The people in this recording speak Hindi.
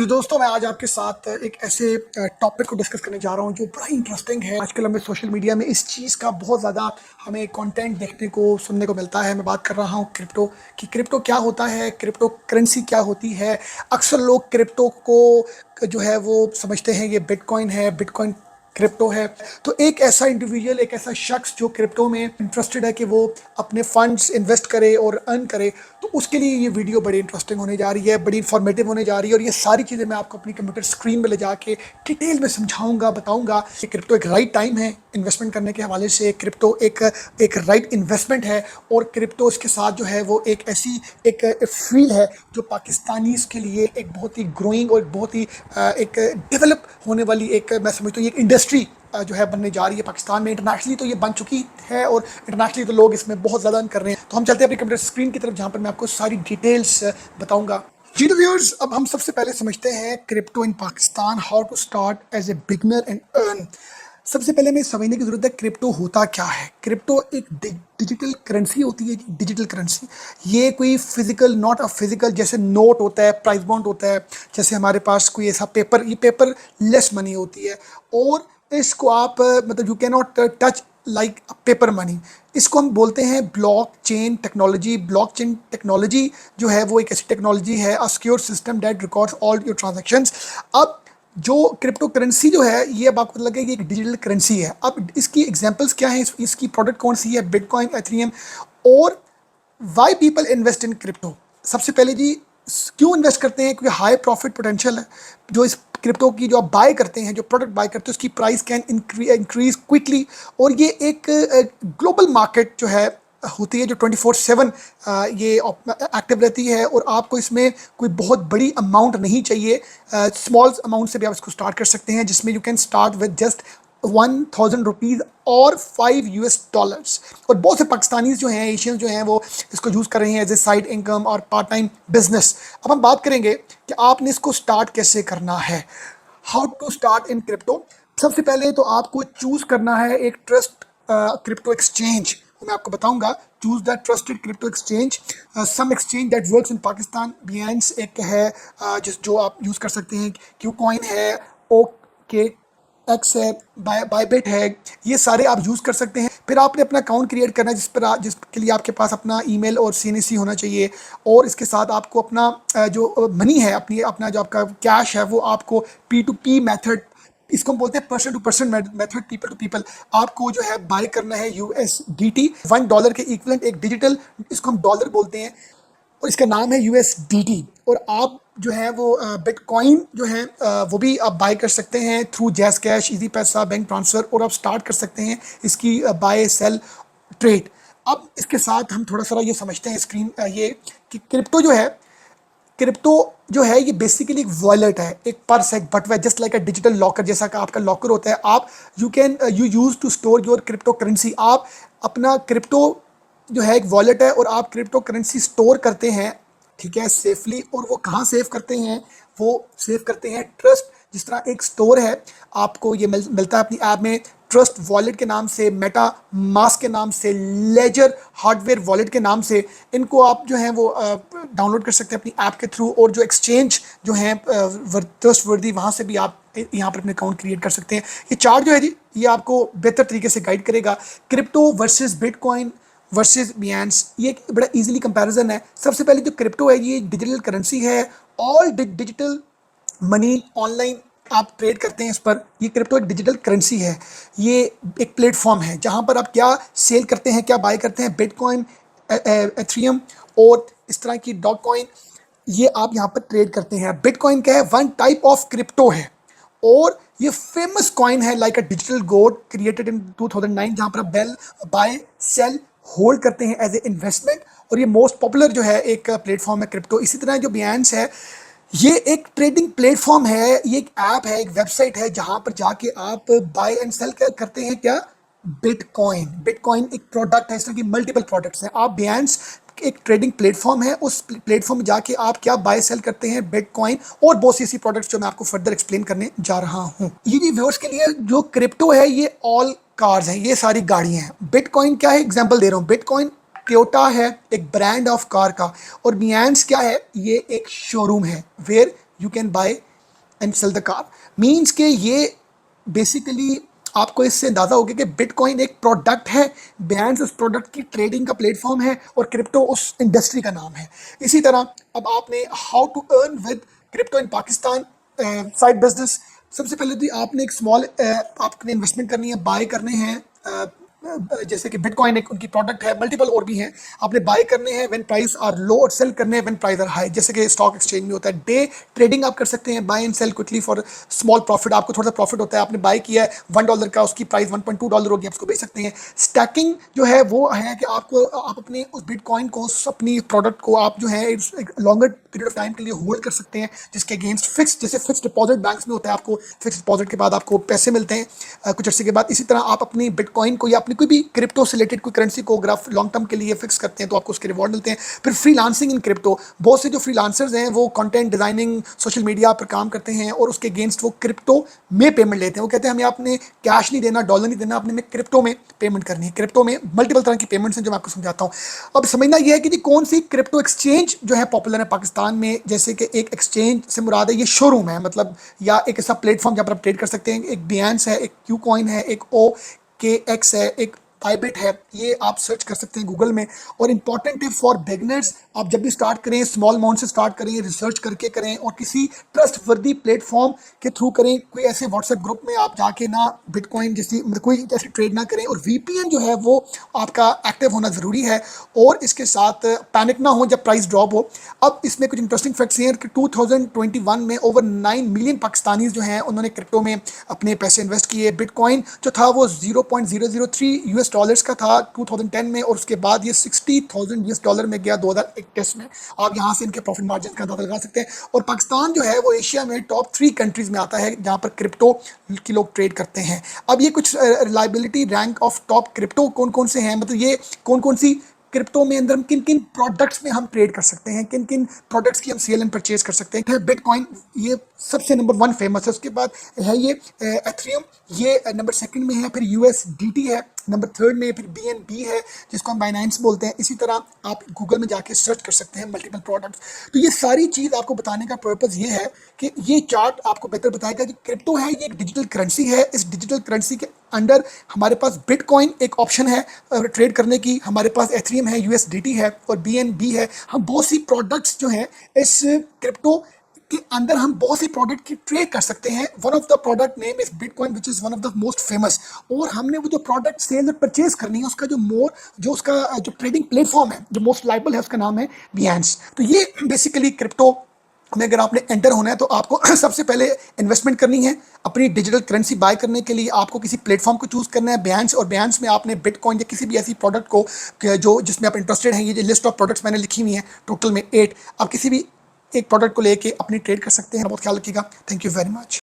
तो दोस्तों मैं आज आपके साथ एक ऐसे टॉपिक को डिस्कस करने जा रहा हूँ जो बड़ा इंटरेस्टिंग है। आजकल हमें सोशल मीडिया में इस चीज़ का बहुत ज़्यादा हमें कंटेंट देखने को सुनने को मिलता है। मैं बात कर रहा हूँ क्रिप्टो कि क्रिप्टो क्या होता है, क्रिप्टो करेंसी क्या होती है। अक्सर लोग क्रिप्टो को जो है वो समझते हैं ये बिटकॉइन है, बिटकॉइन क्रिप्टो है। तो एक ऐसा इंडिविजुअल, एक ऐसा शख्स जो क्रिप्टो में इंटरेस्टेड है कि वो अपने फंड्स इन्वेस्ट करे और अर्न करे, तो उसके लिए ये वीडियो बड़ी इंटरेस्टिंग होने जा रही है, बड़ी इंफॉर्मेटिव होने जा रही है। और ये सारी चीज़ें मैं आपको अपनी कंप्यूटर स्क्रीन में ले जाके डिटेल में समझाऊंगा, बताऊंगा कि क्रिप्टो एक राइट टाइम है इन्वेस्टमेंट करने के हवाले से। क्रिप्टो एक राइट इन्वेस्टमेंट है और क्रिप्टो इसके साथ जो है वो एक ऐसी एक फील्ड है जो पाकिस्तानीज़ के लिए एक बहुत ही ग्रोइंग और बहुत ही एक डेवलप होने वाली एक, मैं समझता हूँ एक इंडस्ट्री जो है बनने जा रही है पाकिस्तान में। इंटरनेशनली तो ये बन चुकी है और इंटरनेशनली तो लोग इसमें बहुत ज़्यादा अर्न कर रहे हैं। तो हम चलते हैं अपनी कंप्यूटर स्क्रीन की तरफ जहाँ पर मैं आपको सारी डिटेल्स बताऊंगा। जी तो व्यूअर्स, अब हम सबसे पहले समझते हैं crypto in Pakistan, how to start as a beginner and earn. सबसे पहले हमें समझने की जरूरत है क्रिप्टो होता क्या है। क्रिप्टो एक डिजिटल करेंसी होती है। डिजिटल करेंसी ये कोई फिजिकल, नॉट अ फिजिकल, जैसे नोट होता है, प्राइस बॉन्ड होता है, जैसे हमारे पास कोई ऐसा पेपर, ये पेपर लेस मनी होती है। और इसको आप मतलब you can not touch like paper money. इसको हम बोलते हैं block chain technology. Block chain technology जो है वो एक ऐसी टेक्नोलॉजी है, a secure system that records all your transactions. अब जो क्रिप्टो करेंसी जो है ये अब आपको लगे कि एक डिजिटल करेंसी है। अब इसकी एग्जांपल्स क्या हैं, इसकी प्रोडक्ट कौन सी है, बिटकॉइन, एथेरियम। और why people invest in crypto. सबसे पहले जी क्यों इन्वेस्ट करते हैं, क्योंकि हाई प्रॉफिट पोटेंशियल है। जो इस क्रिप्टो की जो आप बाय करते हैं, जो प्रोडक्ट बाय करते हैं, उसकी प्राइस कैन इंक्रीज क्विकली। और ये एक ग्लोबल मार्केट जो है होती है जो 24/7 ये एक्टिव रहती है। और आपको इसमें कोई बहुत बड़ी अमाउंट नहीं चाहिए, स्मॉल अमाउंट से भी आप इसको स्टार्ट कर सकते हैं, जिसमें you can start with just 1000 rupees और $5। और बहुत से पाकिस्तानी जो हैं, एशियन जो हैं, वो इसको यूज़ कर रहे हैं एज ए साइड इनकम और पार्ट टाइम बिजनेस। अब हम बात करेंगे कि आपने इसको स्टार्ट कैसे करना है, how to start in crypto. सबसे पहले तो आपको चूज़ करना है एक ट्रस्ट क्रिप्टो एक्सचेंज। मैं आपको बताऊंगा, choose the trusted crypto exchange. Some exchange that works in Pakistan, Binance एक है जिस जो आप यूज़ कर सकते हैं, क्यू कॉइन है, ओके एक्स है, बायबिट है, ये सारे आप यूज़ कर सकते हैं। फिर आपने अपना अकाउंट क्रिएट करना है जिसके लिए आपके पास अपना ईमेल और सीएनसी होना चाहिए। और इसके साथ आपको अपना जो मनी है, अपना जो आपका कैश है, वो आपको P2P मेथड, इसको हम बोलते हैं person to person method, people to people, आपको जो है बाय करना है USDT। $1 के इक्वलेंट एक डिजिटल, इसको हम डॉलर बोलते हैं, और इसका नाम है USDT। और आप जो है वो बिटकॉइन जो है वो भी आप बाय कर सकते हैं थ्रू जैस कैश, इजी पैसा, बैंक ट्रांसफ़र। और आप स्टार्ट कर सकते हैं इसकी बाय सेल ट्रेड। अब इसके साथ हम थोड़ा सा ये समझते हैं स्क्रीन ये कि क्रिप्टो जो है, क्रिप्टो जो है ये बेसिकली एक वॉलेट है, एक पर्स है, but just like a digital locker, जैसा कि आपका लॉकर होता है। आप you use to store your crypto currency. आप अपना क्रिप्टो जो है एक वॉलेट है और आप क्रिप्टो करेंसी स्टोर करते हैं, ठीक है, सेफली। और वो कहाँ सेव करते हैं, वो सेव करते हैं ट्रस्ट। जिस तरह एक स्टोर है, आपको ये मिलता है अपनी ऐप में, ट्रस्ट वॉलेट के नाम से, मेटा मास्क के नाम से, लेजर हार्डवेयर वॉलेट के नाम से। इनको आप जो है वो डाउनलोड कर सकते हैं अपनी ऐप के थ्रू। और जो एक्सचेंज जो है ट्रस्ट वर्दी, वहाँ से भी आप यहाँ पर अपने अकाउंट क्रिएट कर सकते हैं। ये चार्ट जो है जी, ये आपको बेहतर तरीके से गाइड करेगा। क्रिप्टो वर्सेस बिटकॉइन वर्सेस बियंस, ये एक बड़ा इजीली कंपैरिजन है। सबसे पहले जो क्रिप्टो है ये डिजिटल करेंसी है, ऑल डिजिटल मनी ऑनलाइन आप ट्रेड करते हैं इस पर। ये क्रिप्टो एक डिजिटल करेंसी है, ये एक प्लेटफॉर्म है जहां पर आप क्या सेल करते हैं, क्या बाय करते हैं, बिटकॉइन, एथेरियम और इस तरह की डॉग कॉइन, ये आप यहाँ पर ट्रेड करते हैं। बिटकॉइन क्या है, वन टाइप ऑफ क्रिप्टो है और ये फेमस कॉइन है, like a digital gold, created in 2009, जहाँ पर आप बेल बाय सेल होल्ड करते हैं एज ए इन्वेस्टमेंट। और ये मोस्ट पॉपुलर जो है एक प्लेटफॉर्म है क्रिप्टो। इसी तरह जो बियंस है, ये एक ट्रेडिंग प्लेटफॉर्म है, ये एक ऐप है, एक वेबसाइट है, जहां पर जाके आप बाय एंड सेल करते हैं क्या, बिटकॉइन। बिटकॉइन एक प्रोडक्ट है, इस तरह की मल्टीपल प्रोडक्ट्स हैं। आप बियंस एक ट्रेडिंग प्लेटफॉर्म है, उस प्लेटफॉर्म में जाके आप क्या बाय सेल करते हैं, बिटकॉइन और बहुत सी ऐसी प्रोडक्ट्स जो मैं आपको फर्दर एक्सप्लेन करने जा रहा हूँ। ये जी व्यूअर्स के लिए जो क्रिप्टो है ये ऑल कार्स हैं, ये सारी गाड़ियाँ हैं। बिटकॉइन क्या है, एग्जाम्पल दे रहा हूँ, बिटकॉइन टोयोटा है, एक ब्रांड ऑफ कार का। और बियंस क्या है, ये एक शोरूम है where you can buy and sell the car. Means के ये बेसिकली आपको इससे अंदाजा हो गया कि बिटकॉइन एक प्रोडक्ट है, Binance उस प्रोडक्ट की ट्रेडिंग का प्लेटफॉर्म है और क्रिप्टो उस इंडस्ट्री का नाम है। इसी तरह अब आपने how to earn with crypto in Pakistan side business. सबसे पहले तो आपने एक स्मॉल आपने इन्वेस्टमेंट करनी है, बाय करने हैं जैसे कि बिटकॉइन एक उनकी प्रोडक्ट है, मल्टीपल और भी हैं। आपने बाय करने हैं व्हेन प्राइस आर लो और सेल करने हैं व्हेन प्राइस आर हाई, जैसे कि स्टॉक एक्सचेंज में होता है। डे ट्रेडिंग आप कर सकते हैं, buy and sell quickly for small profit. आपको थोड़ा सा प्रॉफिट होता है, आपने बाय किया है $1 का, उसकी प्राइस $1.2 होगी, आप उसको बेच सकते हैं। स्टैकिंग जो है वो है कि आपको आप अपने उस बिटकॉइन को, अपनी प्रोडक्ट को आप जो है एक लॉन्गर पीरियड ऑफ टाइम के लिए होल्ड कर सकते हैं, जिसके अगेंस्ट फिक्स, जैसे फिक्स डिपॉजिट बैंक्स में होता है, आपको फिक्स डिपॉजिट के बाद आपको पैसे मिलते हैं कुछ अर्से के बाद। इसी तरह आप अपनी बिटकॉइन को या अपनी कोई भी क्रिप्टो से रिलेटेड कोई करेंसी को अगर आप लॉन्ग टर्म के लिए फिक्स करते हैं तो आपको उसके रिवॉर्ड मिलते हैं। फिर फ्रीलांसिंग इन क्रिप्टो, बहुत से जो फ्रीलांसर्स हैं वो कंटेंट डिजाइनिंग, सोशल मीडिया पर काम करते हैं और उसके अगेंस्ट वो क्रिप्टो में पेमेंट लेते हैं। वो कहते हैं हमें आपने कैश नहीं देना, डॉलर नहीं देना, आपने में क्रिप्टो में पेमेंट करनी है। क्रिप्टो में मल्टीपल तरह की पेमेंट्स हैं जो मैं आपको समझाता हूँ। अब समझना यह है कि जी कौन सी क्रिप्टो एक्सचेंज जो है पॉपुलर है पाकिस्तान में। जैसे कि एक एक्सचेंज से मुराद है ये शोरूम है, मतलब या एक ऐसा प्लेटफॉर्म जहाँ पर आप ट्रेड कर सकते हैं। एक Binance है, एक क्यूकॉइन है, एक OKX है, एक बाइबिट है। ये आप सर्च कर सकते हैं गूगल में। और इंपॉर्टेंट है फॉर बिगनर्स, आप जब भी स्टार्ट करें स्मॉल अमाउंट से स्टार्ट करें, रिसर्च करके करें और किसी ट्रस्ट वर्दी प्लेटफॉर्म के थ्रू करें। कोई ऐसे व्हाट्सएप ग्रुप में आप जाके ना बिटकॉइन जैसी कोई ऐसी ट्रेड ना करें। और VPN जो है वो आपका एक्टिव होना ज़रूरी है और इसके साथ पैनिक ना हो जब प्राइस ड्रॉप हो। अब इसमें कुछ इंटरेस्टिंग फैक्ट्स हैं कि 2021 में ओवर 9 मिलियन पाकिस्तानीज जो हैं उन्होंने क्रिप्टो में अपने पैसे इन्वेस्ट किए। बिटकॉइन जो था वो $0.003 डॉलर्स का था 2010 में और उसके बाद ये $60,000 में गया 2021 में। आप यहाँ से इनके प्रॉफिट मार्जिन का अंदाजा लगा सकते हैं। और पाकिस्तान जो है वो एशिया में टॉप 3 कंट्रीज में आता है जहाँ पर क्रिप्टो की लोग ट्रेड करते हैं। अब ये कुछ reliability rank of top crypto कौन कौन से हैं, मतलब ये कौन कौन सी क्रिप्टो में अंदर हम किन किन प्रोडक्ट्स में हम ट्रेड कर सकते हैं, किन किन प्रोडक्ट्स की हम सेल एंड परचेज कर सकते हैं। बिटकॉइन ये सबसे नंबर 1 फेमस है। उसके बाद है ये एथरियम, ये नंबर 2 में है। फिर USDT है नंबर 3 में। फिर BNB है जिसको हम बाइनेंस बोलते हैं। इसी तरह आप गूगल में जाके सर्च कर सकते हैं मल्टीपल प्रोडक्ट्स। तो ये सारी चीज़ आपको बताने का पर्पज़ ये है कि ये चार्ट आपको बेहतर बताएगा कि क्रिप्टो है ये एक डिजिटल करेंसी है। इस डिजिटल करेंसी के अंडर हमारे पास बिटकॉइन एक ऑप्शन है ट्रेड करने की, हमारे पास एथरियम है, USDT है और BNB है। हम बहुत सी प्रोडक्ट्स जो हैं इस क्रिप्टो के अंदर हम बहुत सी प्रोडक्ट की ट्रेड कर सकते हैं। One of the product name is bitcoin which is one of the most famous. और हमने वो जो प्रोडक्ट सेल और परचेज करनी है उसका जो उसका जो ट्रेडिंग प्लेटफॉर्म है जो मोस्ट लाइबल है उसका नाम है Binance। तो ये बेसिकली क्रिप्टो में अगर आपने एंटर होना है तो आपको सबसे पहले इन्वेस्टमेंट करनी है। अपनी डिजिटल करेंसी बाय करने के लिए आपको किसी प्लेटफॉर्म को चूज़ करना है Binance, और Binance में आपने बिटकॉइन या किसी भी ऐसी प्रोडक्ट को जो जिसमें आप इंटरेस्टेड हैं, ये जो लिस्ट ऑफ प्रोडक्ट्स मैंने लिखी हुई हैं टोटल में 8, आप किसी भी एक प्रोडक्ट को लेके अपनी ट्रेड कर सकते हैं। बहुत ख्याल रखिएगा। Thank you very much.